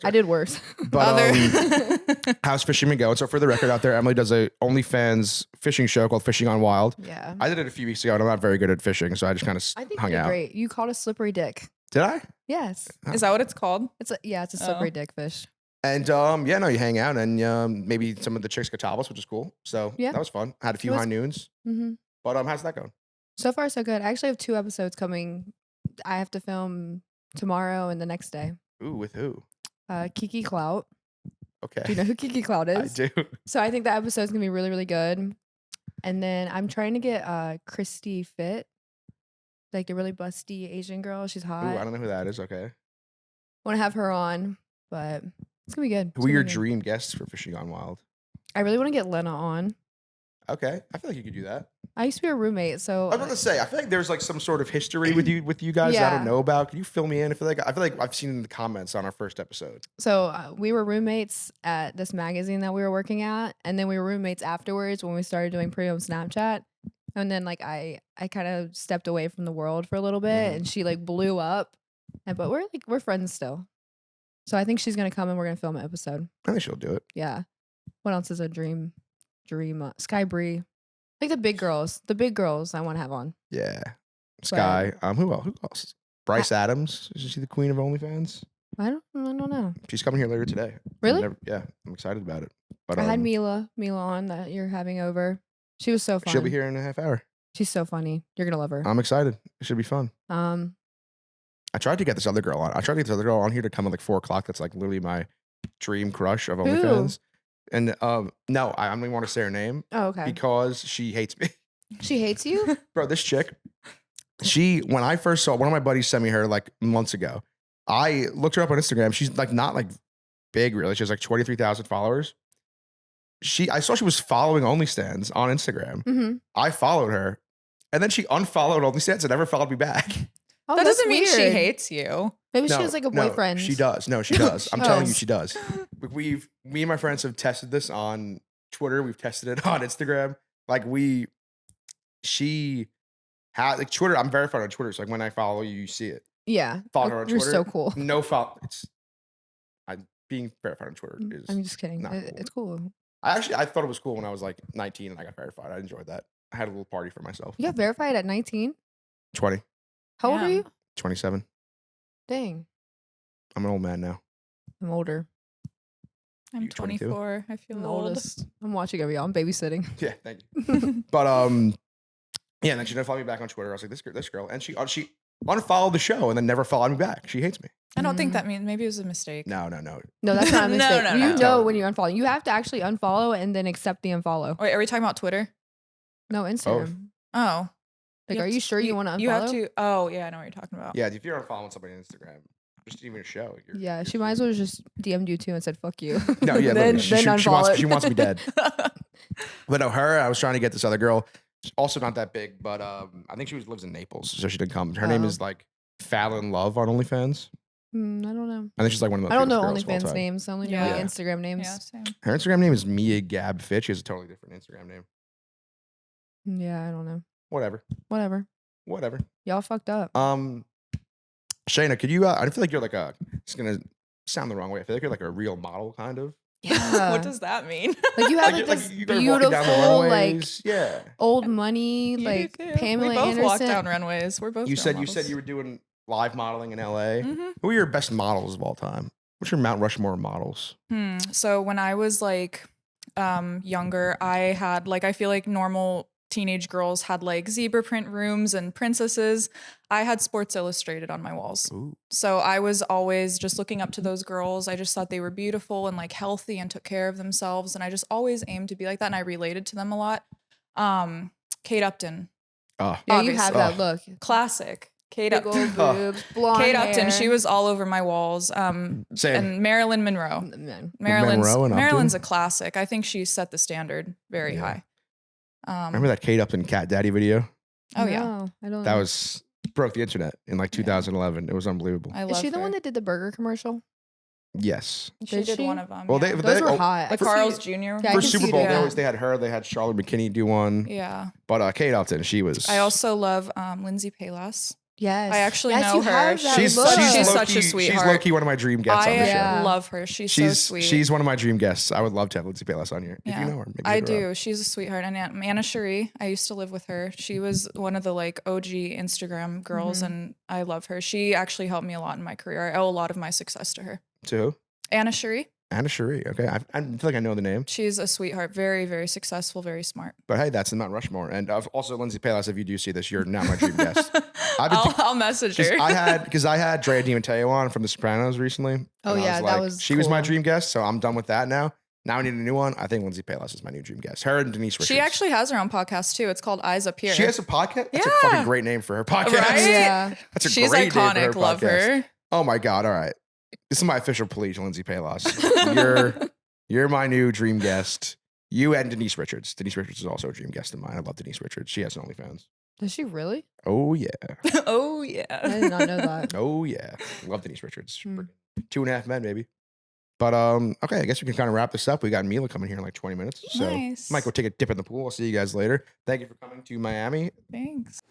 I did worse. But other. how's fishing been going? So for the record out there, Emily does a OnlyFans fishing show called Fishing on Wild. Yeah. I did it a few weeks ago, and I'm not very good at fishing, so I just kind of I think hung you're out. great. You caught a slippery dick. Did I? Yes. Is that what it's called? It's a slippery dick fish. And yeah, no, you hang out, and maybe some of the chicks could top us, which is cool. So Yeah. that was fun. Had a few It was- high noons, Mm-hmm. but how's that going? So far, so good. I actually have 2 episodes coming. I have to film tomorrow and the next day. Ooh, with who? Kiki Clout. Okay, Do you know who Kiki Clout I is? do. So I think that episode's gonna be really, really good. And then I'm trying to get Christy Fit, like the really busty Asian girl. She's Ooh, hot. I don't know who that is. Okay, Want to have her on, but it's gonna be good. It's who are gonna your be good. dream guests for Fishing on Wild? I really want to get Lena on. Okay, I feel like you could do that. I used to be a roommate, so I was about to say, I feel like there's like some sort of history with you guys that I don't Yeah. know about. Can you fill me in? I feel like I've seen in the comments on our first episode. we were roommates at this magazine that we were working at, and then we were roommates afterwards when we started doing pre-owned Snapchat. And then like I kind of stepped away from the world for a little bit, Mhm. and she like blew up, but we're friends still. So I think she's gonna come and we're gonna film an episode. I think she'll do it. Yeah. What else is a dream? Sky Bree, like the big girls I want to have on. Yeah. Sky. Who else? Bryce Adams. Is she the queen of OnlyFans? I don't know. She's coming here later today. Really? Yeah, I'm excited about it. But I had Mila on that you're having over. She was so fun. she'll be here in a half hour. She's so funny. You're gonna love her. I'm excited. It should be fun. I tried to get this other girl on. I tried to get this other girl on here to come at like 4 o'clock. That's like literally my dream crush of OnlyFans. And no, I don't even want to say her name Oh, okay. because she hates me. She hates you? Bro, this chick, when I first saw, one of my buddies sent me her like months ago. I looked her up on Instagram. She's like not like big really. She has like 23,000 followers. I saw she was following OnlyStans on Instagram. Mm-hmm. I followed her, and then she unfollowed OnlyStans and never followed me back. Oh, that that's doesn't mean she weird. hates you. Maybe she No, has like a no, boyfriend. she does. No, she does. I'm telling you, Oh. she does. Me and my friends have tested this on Twitter. We've tested it on Instagram. Like she had like Twitter. I'm verified on Twitter, so like when I follow you, you see it. Yeah. Follow her on You're Twitter. so cool. No follow. Being verified on Twitter is. I'm just kidding. not cool. It's cool. I thought it was cool when I was like 19 and I got verified. I enjoyed that. I had a little party for myself. You got verified at 19? 20, How old are Yeah. you? 27. Dang. I'm an old man now. I'm older. I'm You 22? 24. I feel I'm the old. oldest. I'm watching every y'all. I'm babysitting. Yeah, thank you. But yeah, and then she didn't follow me back on Twitter. I was like, this girl, and she unfollowed the show and then never followed me back. She hates me. I don't think that means maybe it was a mistake. No. No, that's not a No, mistake. no, You no. know when you unfollow. You have to actually unfollow and then accept the unfollow. Wait, are we talking about Twitter? No, Instagram. Oh. Like, have are you sure you want to unfollow? You have to. Oh, yeah, I know what you're talking about. Yeah, if you're unfollowing somebody on Instagram, just even a show. Yeah, you're she might as well just DM'd you too and said, fuck you. No, yeah, then literally. She unfollow it. she wants me dead. But no, I was trying to get this other girl. She's also not that big, but I think she lives in Naples, so she didn't come. Her name Oh. is like Fallon Love on OnlyFans. I don't know. I think she's like one of the I don't know famous girls of all OnlyFans time. names. I only know Yeah. like Instagram names. Yeah, same. Her Instagram name is Mia Gab Fitch. She has a totally different Instagram name. Yeah, I don't know. Whatever. Whatever. Y'all fucked up. Shayna, could you? I feel like you're like it's gonna sound the wrong way. I feel like you're like a real model, kind of. Yeah. What does that mean? Like you have like, you're- this you guys walking down the beautiful like runways. Yeah. old money You like do too. Pamela we both Anderson. walk down runways. We're both. You role said models. you were doing live modeling in LA. Mhm. Who are your best models of all time? What's your Mount Rushmore of models? So when I was like younger, I had like I feel like normal teenage girls had like zebra print rooms and princesses. I had Sports Illustrated on my walls. Ooh. So I was always just looking up to those girls. I just thought they were beautiful and like healthy and took care of themselves. And I just always aimed to be like that. And I related to them a lot. Kate Upton, Oh, Yeah, you have Obviously. that look. classic. Kate Big Upton. old boobs, blonde Kate Upton, hair. she was all over my walls. same. And Marilyn Monroe. Man. Monroe and Upton? Marilyn's a classic. I think she set the standard very Yeah. high. Remember that Kate Upton Cat Daddy video? Oh yeah, No, I don't That know. was broke the internet in like 2011. It was unbelievable. I love Is she the her. one that did the burger commercial? Yes. She Did did she? one of them. Well, yeah. Those were hot. like I Carl's see- Jr. Yeah, I For can Super see Bowl, that. they had her. They had Charlotte McKinney do one. Yeah. But Kate Upton, she was. I also love Lindsay Palas. Yes. I actually Yes, know you her. have that She's look. she's low-key- such a sweetheart. She's low key one of my dream guests on the show. Yeah. love her. She's so sweet. She's one of my dream guests. I would love to have Lindsay Palas on here. If Yeah. you know her, maybe I hit her up. do. She's a sweetheart. And Anna Cherie, I used to live with her. She was one of the like OG Instagram girls, Mhm. and I love her. She actually helped me a lot in my career. I owe a lot of my success to her. To who? Anna Cherie, Anna Cherie. Okay, I feel like I know the name. she's a sweetheart. Very, very successful. Very smart. But hey, that's in Mount Rushmore. And also Lindsay Palas, if you do see this, you're now my dream guest. I've been I'll message her. Because I had Drea DiMatteo on from The Sopranos recently. Oh, and I yeah, that was she was my cool. dream guest, so I'm done with that now. Now I need a new one. I think Lindsay Palas is my new dream guest. Her and Denise Richards. She actually has her own podcast too. It's called Eyes Up Here. She has a podcast. That's a Yeah. fucking great name for her podcast. Right? Yeah. That's a She's great name iconic. for her Love podcast. her. Oh my god! All right, this is my official plea to Lindsay Palas. You're my new dream guest. You and Denise Richards. Denise Richards is also a dream guest of mine. I love Denise Richards. She has an OnlyFans. Does she really? Oh yeah. Oh I yeah. did not know that. Oh yeah. Love Denise Richards. Hmm. 2.5 Men, baby. But okay, I guess we can kind of wrap this up. We got Mila coming here in like 20 minutes. So Nice. might go take a dip in the pool. I'll see you guys later. Thank you for coming to Miami. Thanks.